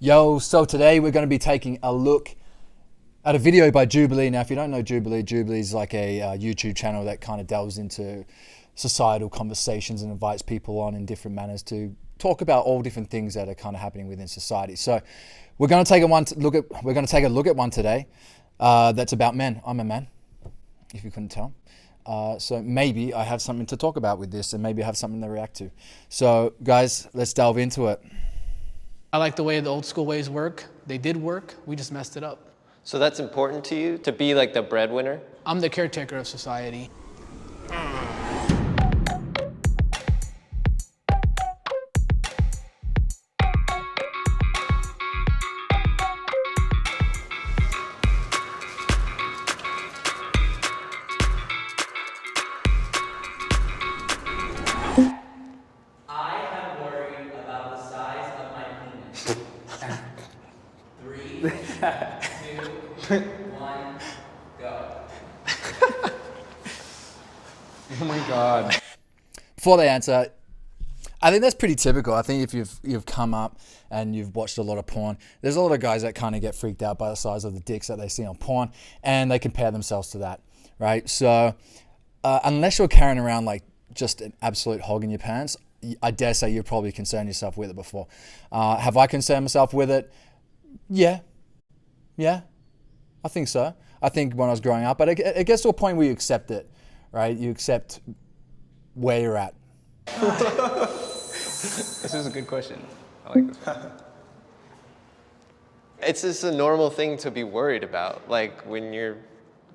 Yo, so today we're going to be taking a look at a video by Jubilee. Now, if you don't know Jubilee, Jubilee is like a YouTube channel that kind of delves into societal conversations and invites people on in different manners to talk about all different things that are kind of happening within society. So we're going to take a look at one today that's about men. I'm a man, if you couldn't tell. So maybe I have something to talk about with this, and maybe I have something to react to. So guys, let's delve into it. I like the way the old school ways work. They did work, we just messed it up. So that's important to you, to be like the breadwinner? I'm the caretaker of society. Oh my God. Before they answer, I think that's pretty typical. I think if you've come up and you've watched a lot of porn, there's a lot of guys that kind of get freaked out by the size of the dicks that they see on porn, and they compare themselves to that, right? So unless you're carrying around like just an absolute hog in your pants, I dare say you've probably concerned yourself with it before. Have I concerned myself with it? Yeah, I think so. I think when I was growing up, but it gets to a point where you accept it, right? You accept where you're at. This is a good question. I like this one. It's just a normal thing to be worried about, like when you're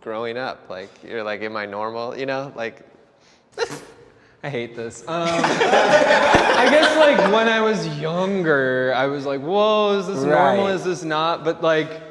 growing up. Like, you're like, am I normal? You know, like... I hate this. I guess like when I was younger, I was like, whoa, is this normal? Is this not? But like,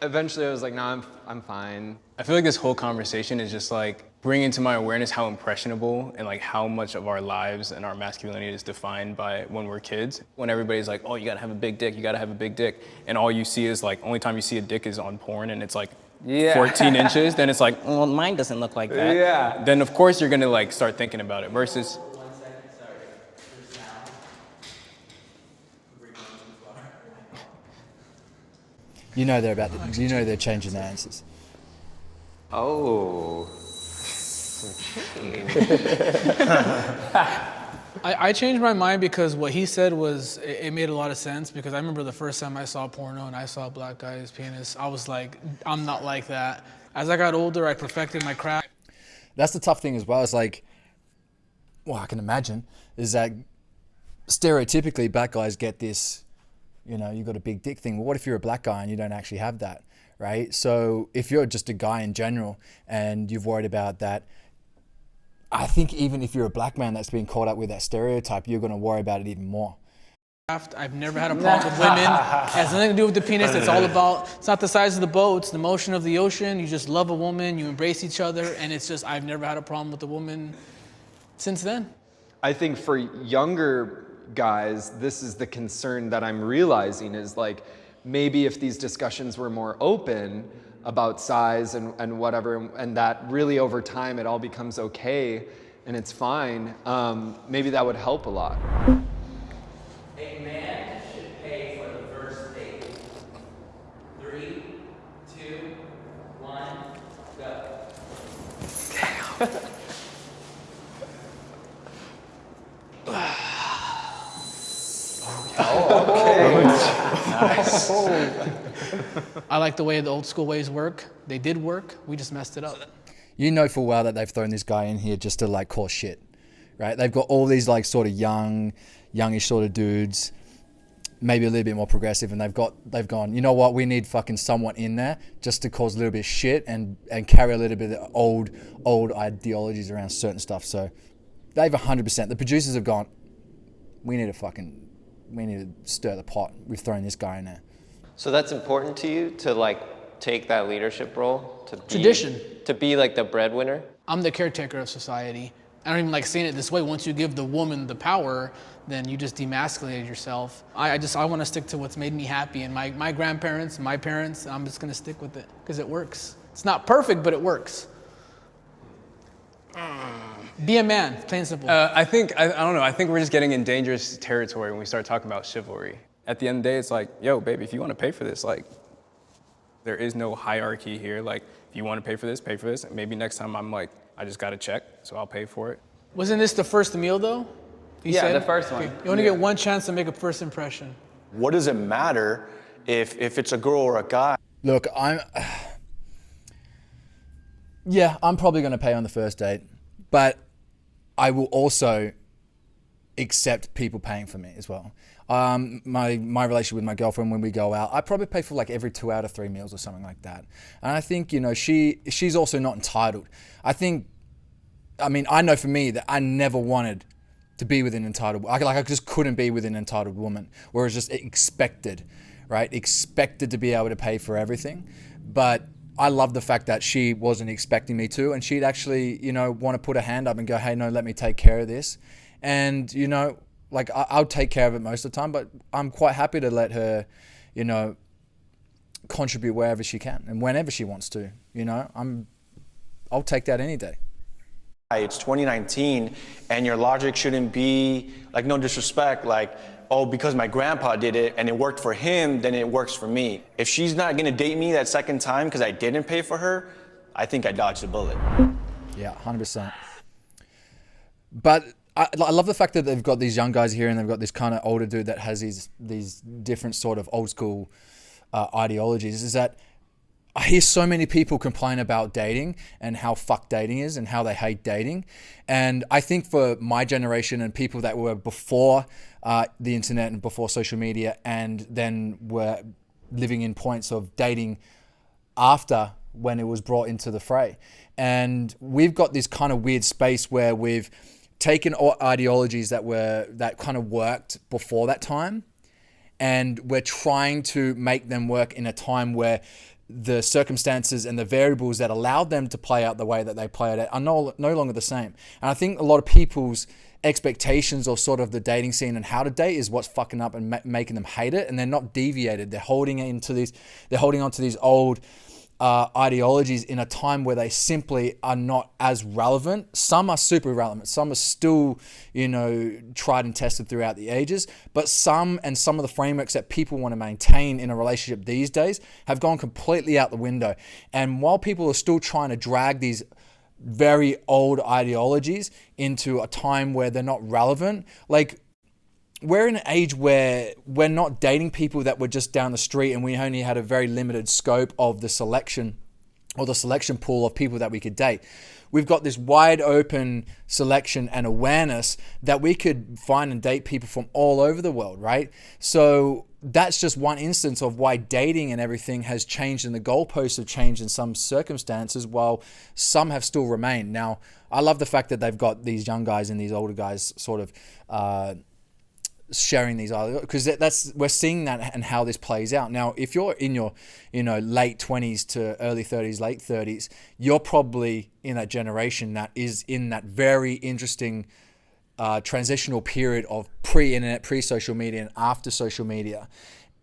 eventually I was like, nah, I'm fine. I feel like this whole conversation is just like bringing to my awareness how impressionable and like how much of our lives and our masculinity is defined by when we're kids. When everybody's like, oh, you gotta have a big dick, you gotta have a big dick. And all you see is like, only time you see a dick is on porn and it's like 14 inches, then it's like, well, mine doesn't look like that. Yeah. Then of course you're gonna like start thinking about it versus. You know they're changing their answers. Oh. I changed my mind because what he said was, it made a lot of sense, because I remember the first time I saw porno and I saw a black guy's penis, I was like, I'm not like that. As I got older, I perfected my craft. That's the tough thing as well. It's like, well, I can imagine, is that stereotypically black guys get this, you know, you got a big dick thing. Well, what if you're a black guy and you don't actually have that, right? So if you're just a guy in general and you've worried about that, I think even if you're a black man that's being caught up with that stereotype, you're going to worry about it even more. I've never had a problem with women. It has nothing to do with the penis. It's all about, it's not the size of the boat, it's the motion of the ocean. You just love a woman, you embrace each other, and it's just, I've never had a problem with a woman since then. I think for younger guys, this is the concern that I'm realizing is like, maybe if these discussions were more open about size and whatever, and that really over time it all becomes okay and it's fine, maybe that would help a lot. A man should pay for the first date. 3, 2, 1, go. Nice. I like the way the old school ways work. They did work, we just messed it up. You know full well that they've thrown this guy in here just to like cause shit, right? They've got all these like sort of youngish sort of dudes, maybe a little bit more progressive, and they've gone, you know what, we need fucking someone in there just to cause a little bit of shit and carry a little bit of old ideologies around certain stuff. So they've 100%, the producers have gone, we need to stir the pot. We've thrown this guy in there. So that's important to you, to like take that leadership role? Tradition. To be like the breadwinner? I'm the caretaker of society. I don't even like saying it this way. Once you give the woman the power, then you just demasculated yourself. I want to stick to what's made me happy, and my grandparents, my parents, I'm just going to stick with it because it works. It's not perfect, but it works. Be a man, plain and simple. I don't know, I think we're just getting in dangerous territory when we start talking about chivalry. At the end of the day, it's like, yo, baby, if you want to pay for this, like, there is no hierarchy here. Like, if you want to pay for this, pay for this. And maybe next time I'm like, I just got a check, so I'll pay for it. Wasn't this the first meal though? You Yeah, said? the first one. Okay. You only get one chance to make a first impression. What does it matter if it's a girl or a guy? Look, I'm probably going to pay on the first date, but I will also accept people paying for me as well. My relationship with my girlfriend, when we go out, I probably pay for like every 2 out of 3 meals or something like that. And I think, you know, she's also not entitled. I know for me that I never wanted to be with an entitled, I just couldn't be with an entitled woman, where it's just expected, right? Expected to be able to pay for everything. But I love the fact that she wasn't expecting me to, and she'd actually, you know, want to put a hand up and go, hey, no, let me take care of this. And, you know, like I'll take care of it most of the time, but I'm quite happy to let her, you know, contribute wherever she can and whenever she wants to, you know, I'll take that any day. It's 2019, and your logic shouldn't be, like, no disrespect, like, oh, because my grandpa did it and it worked for him, then it works for me. If she's not gonna date me that second time because I didn't pay for her, I think I dodged a bullet. Yeah, 100%. But I love the fact that they've got these young guys here and they've got this kind of older dude that has these different sort of old school ideologies. Is that I hear so many people complain about dating and how fucked dating is and how they hate dating. And I think for my generation and people that were before the internet and before social media, and then were living in points of dating after when it was brought into the fray. And we've got this kind of weird space where we've taken ideologies that kind of worked before that time, and we're trying to make them work in a time where the circumstances and the variables that allowed them to play out the way that they play out are no longer the same. And I think a lot of people's expectations of sort of the dating scene and how to date is what's fucking up and making them hate it. And they're not deviated. They're holding on to these old ideologies in a time where they simply are not as relevant. Some are super relevant. Some are still, you know, tried and tested throughout the ages. But some of the frameworks that people want to maintain in a relationship these days have gone completely out the window. And while people are still trying to drag these very old ideologies into a time where they're not relevant, like, we're in an age where we're not dating people that were just down the street and we only had a very limited scope of the selection or the selection pool of people that we could date. We've got this wide open selection and awareness that we could find and date people from all over the world, right? So that's just one instance of why dating and everything has changed, and the goalposts have changed in some circumstances, while some have still remained. Now, I love the fact that they've got these young guys and these older guys sort of sharing these ideas, because we're seeing that and how this plays out. Now, if you're in your, you know, late 20s to early 30s, late 30s, you're probably in that generation that is in that very interesting transitional period of pre-internet, pre-social media, and after social media,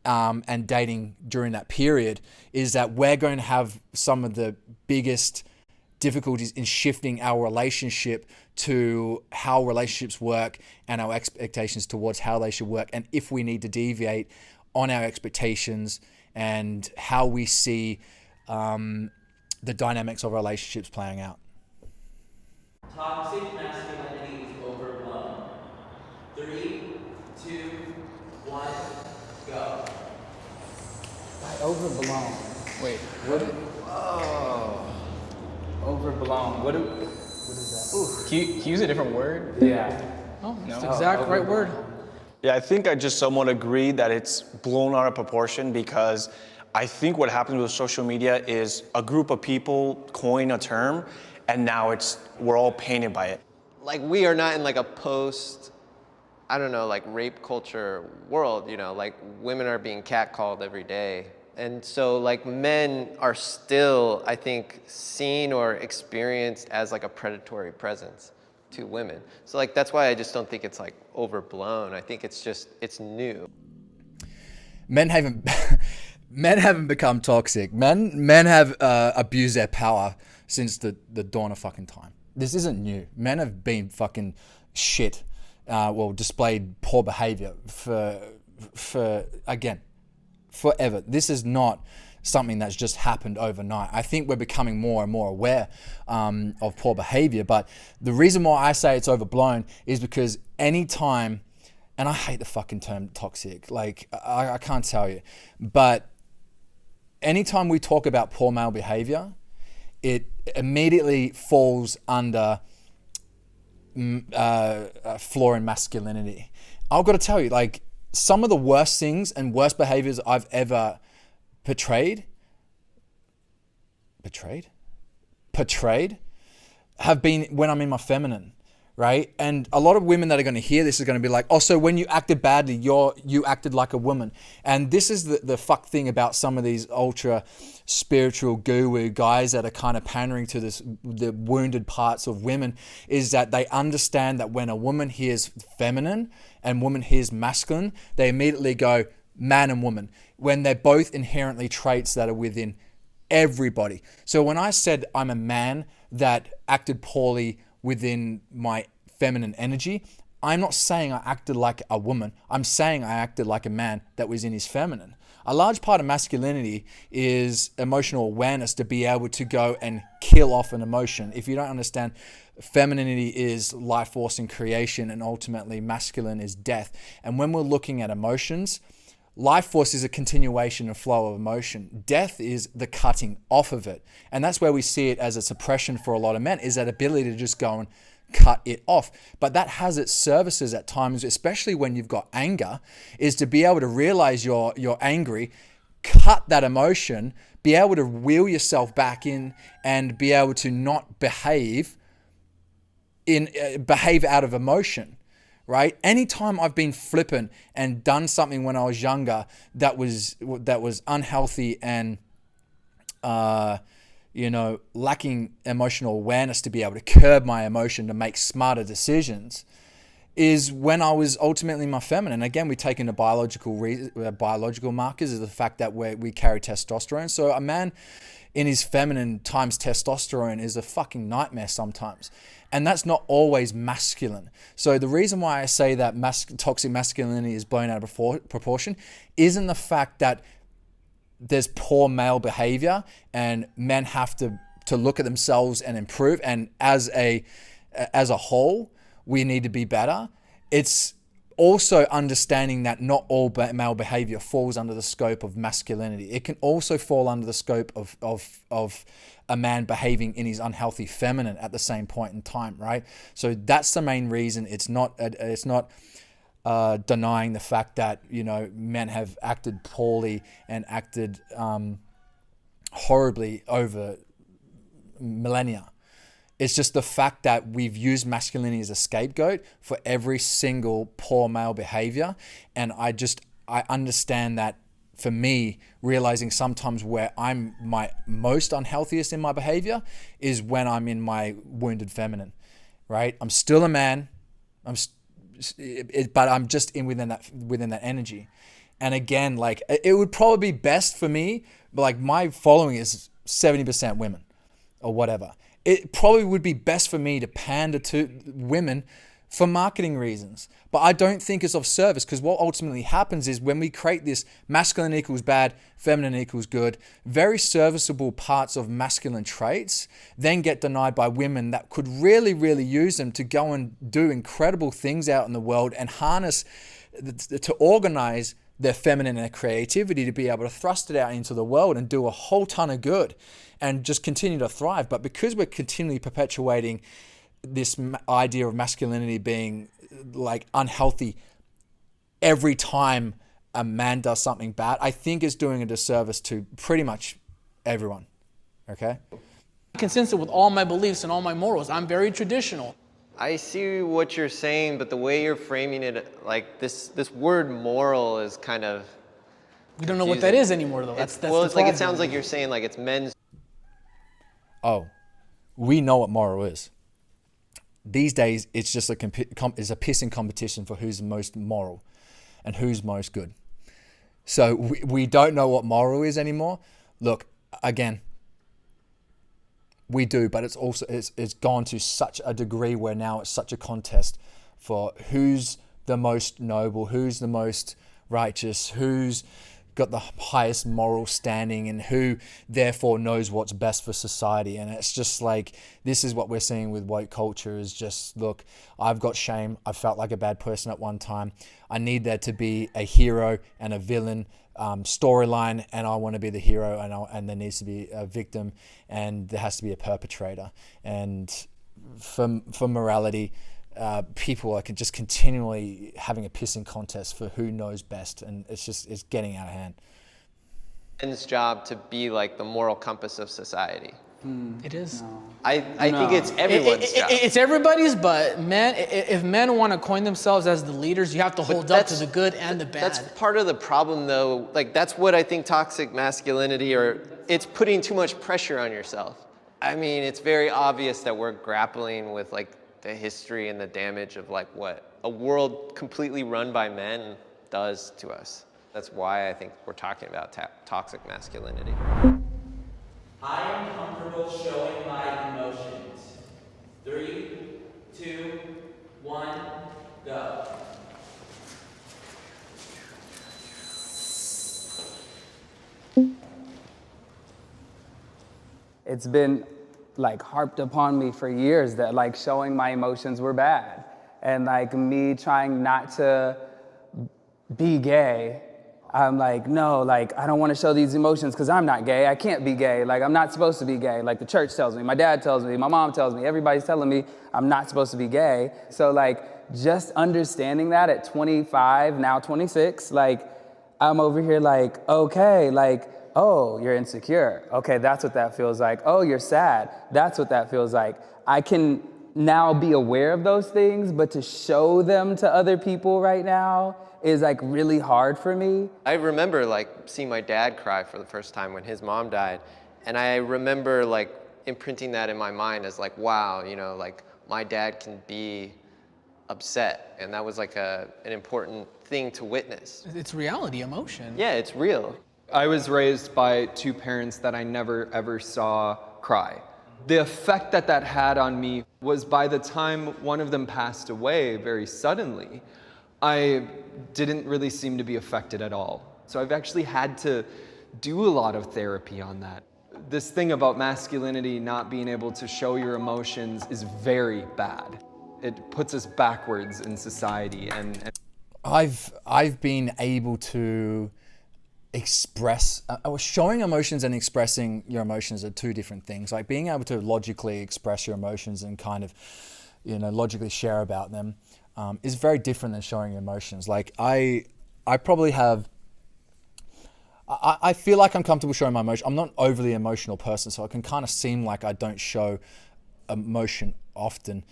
and dating during that period, is that we're going to have some of the biggest difficulties in shifting our relationship to how relationships work and our expectations towards how they should work, and if we need to deviate on our expectations and how we see the dynamics of relationships playing out. Toxic masculinity is overblown. 3, 2, 1, go. Overblown. Wait, overblown. What is that? Can you use a different word? Yeah. Oh, that's the exact right word. Yeah, I think I just somewhat agree that it's blown out of proportion, because I think what happens with social media is a group of people coin a term, and now we're all painted by it. Like, we are not in like a post, I don't know, like rape culture world, you know, like women are being catcalled every day. And so like men are still, I think, seen or experienced as like a predatory presence to women. So like, that's why I just don't think it's like overblown. I think it's just, it's new. Men haven't become toxic. Men have abused their power since the dawn of fucking time. This isn't new. Men have been fucking shit, displayed poor behavior for forever. This is not something that's just happened overnight. I think we're becoming more and more aware of poor behavior. But the reason why I say it's overblown is because anytime, and I hate the fucking term toxic, like I can't tell you, but anytime we talk about poor male behavior, it immediately falls under a flaw in masculinity. I've got to tell you, like, some of the worst things and worst behaviors I've ever portrayed have been when I'm in my feminine, right? And a lot of women that are going to hear this are going to be like, oh, so when you acted badly, you acted like a woman. And this is the fuck thing about some of these ultra spiritual guru guys that are kind of pandering to the wounded parts of women, is that they understand that when a woman hears feminine and woman hears masculine, they immediately go man and woman, when they're both inherently traits that are within everybody. So when I said I'm a man that acted poorly within my feminine energy, I'm not saying I acted like a woman. I'm saying I acted like a man that was in his feminine. A large part of masculinity is emotional awareness, to be able to go and kill off an emotion. If you don't understand, femininity is life force and creation, and ultimately masculine is death. And when we're looking at emotions, life force is a continuation and flow of emotion. Death is the cutting off of it. And that's where we see it as a suppression for a lot of men, is that ability to just go and cut it off. But that has its services at times, especially when you've got anger, is to be able to realize you're angry, cut that emotion, be able to wheel yourself back in and be able to not behave out of emotion. Right? Anytime I've been flippant and done something when I was younger that was unhealthy and lacking emotional awareness to be able to curb my emotion to make smarter decisions, is when I was ultimately my feminine. Again, we take into biological markers of the fact that we carry testosterone. So a man in his feminine times testosterone is a fucking nightmare sometimes. And that's not always masculine. So the reason why I say that toxic masculinity is blown out of proportion isn't the fact that there's poor male behavior and men have to look at themselves and improve. And as a whole, we need to be better. It's also understanding that not all male behavior falls under the scope of masculinity. It can also fall under the scope of a man behaving in his unhealthy feminine at the same point in time, right? So that's the main reason. It's not denying the fact that, men have acted poorly and acted horribly over millennia. It's just the fact that we've used masculinity as a scapegoat for every single poor male behavior. And I understand that, for me, realizing sometimes where I'm my most unhealthiest in my behavior is when I'm in my wounded feminine, right? I'm still a man, but I'm just within that energy. And again, like, it would probably be best for me, but like, my following is 70% women or whatever. It probably would be best for me to pander to women for marketing reasons. But I don't think it's of service, because what ultimately happens is when we create this masculine equals bad, feminine equals good, very serviceable parts of masculine traits then get denied by women that could really, really use them to go and do incredible things out in the world and harness, to organize their feminine and their creativity to be able to thrust it out into the world and do a whole ton of good and just continue to thrive. But because we're continually perpetuating this idea of masculinity being like unhealthy every time a man does something bad, I think is doing a disservice to pretty much everyone. Okay? Consistent with all my beliefs and all my morals. I'm very traditional. I see what you're saying, but the way you're framing it, like this word moral is kind of We don't know what that is anymore, though. That's well, the it's like, it problem. sounds like you're saying like it's men's. Oh, we know what moral is. These days, it's just a pissing competition for who's most moral and who's most good. So we don't know what moral is anymore. Look, again, we do, but it's gone to such a degree where now it's such a contest for who's the most noble, who's the most righteous, who's got the highest moral standing, and who therefore knows what's best for society. And it's just like, this is what we're seeing with woke culture, is just, look, I've got shame. I felt like a bad person at one time. I need there to be a hero and a villain storyline, and I want to be the hero, and there needs to be a victim, and there has to be a perpetrator. And for morality, people are just continually having a pissing contest for who knows best, and it's getting out of hand. Men's job to be like the moral compass of society. It is. I think it's everyone's job. It's everybody's, but men, if men want to coin themselves as the leaders, you have to hold up to the good and the bad. That's part of the problem, though. Like, that's what I think toxic masculinity, or it's putting too much pressure on yourself. I mean, it's very obvious that we're grappling with like the history and the damage of like what a world completely run by men does to us. That's why I think we're talking about toxic masculinity. I am comfortable showing my emotions. 3, 2, 1, go. It's been like harped upon me for years that like showing my emotions were bad, and like me trying not to be gay. I'm like, no, like I don't want to show these emotions because I'm not gay. I can't be gay. Like I'm not supposed to be gay. Like the church tells me, my dad tells me, my mom tells me, everybody's telling me I'm not supposed to be gay. So like just understanding that at 25, now 26, like I'm over here like, okay, like, oh, you're insecure. Okay, that's what that feels like. Oh, you're sad. That's what that feels like. I can now be aware of those things, but to show them to other people right now is like really hard for me. I remember like seeing my dad cry for the first time when his mom died. And I remember like imprinting that in my mind as like, wow, you know, like my dad can be upset. And that was like an important thing to witness. It's reality, emotion. Yeah, it's real. I was raised by two parents that I never ever saw cry. The effect that that had on me was by the time one of them passed away very suddenly, I didn't really seem to be affected at all. So I've actually had to do a lot of therapy on that. This thing about masculinity not being able to show your emotions is very bad. It puts us backwards in society. And I've been able to express, showing emotions and expressing your emotions are two different things. Like being able to logically express your emotions and kind of, you know, logically share about them is very different than showing your emotions. Like I probably have, I feel like I'm comfortable showing my emotion. I'm not an overly emotional person, so it can kind of seem like I don't show emotion often.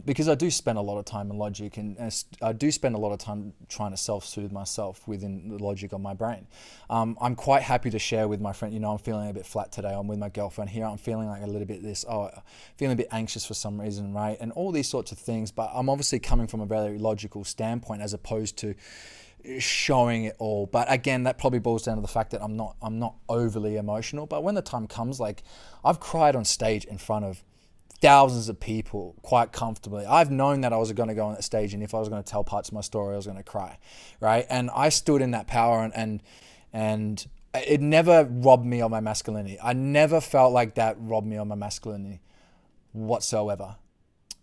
Because I do spend a lot of time in logic, and I do spend a lot of time trying to self-soothe myself within the logic of my brain. I'm quite happy to share with my friend, you know, I'm feeling a bit flat today. I'm with my girlfriend here. I'm feeling like a little bit feeling a bit anxious for some reason, right? And all these sorts of things. But I'm obviously coming from a very logical standpoint as opposed to showing it all. But again, that probably boils down to the fact that I'm not overly emotional. But when the time comes, like I've cried on stage in front of thousands of people quite comfortably. I've known that I was going to go on that stage, and if I was going to tell parts of my story, I was going to cry, right? And I stood in that power, and it never robbed me of my masculinity. I never felt like that robbed me of my masculinity whatsoever.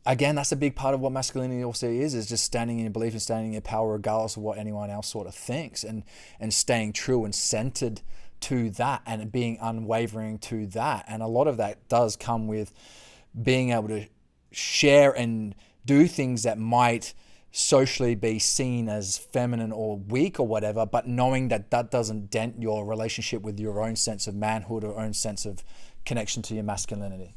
Again, that's a big part of what masculinity also is just standing in your belief and standing in your power regardless of what anyone else sort of thinks, and staying true and centered to that and being unwavering to that. And a lot of that does come with being able to share and do things that might socially be seen as feminine or weak or whatever, but knowing that that doesn't dent your relationship with your own sense of manhood or own sense of connection to your masculinity.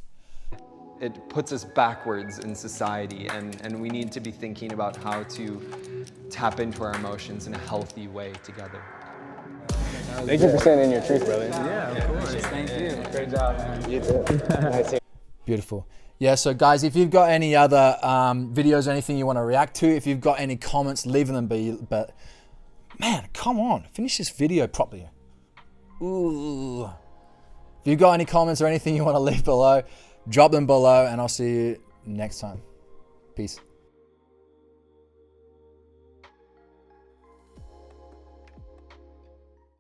it puts us backwards in society, and we need to be thinking about how to tap into our emotions in a healthy way together. Thank you for saying in your truth, brother. Yeah, of course. Thank you. Great job, man. You too. Beautiful. Yeah, so guys, if you've got any other videos or anything you want to react to, if you've got any comments, leave them but man, come on, finish this video properly. Ooh. If you've got any comments or anything you want to leave below, drop them below, and I'll see you next time. Peace.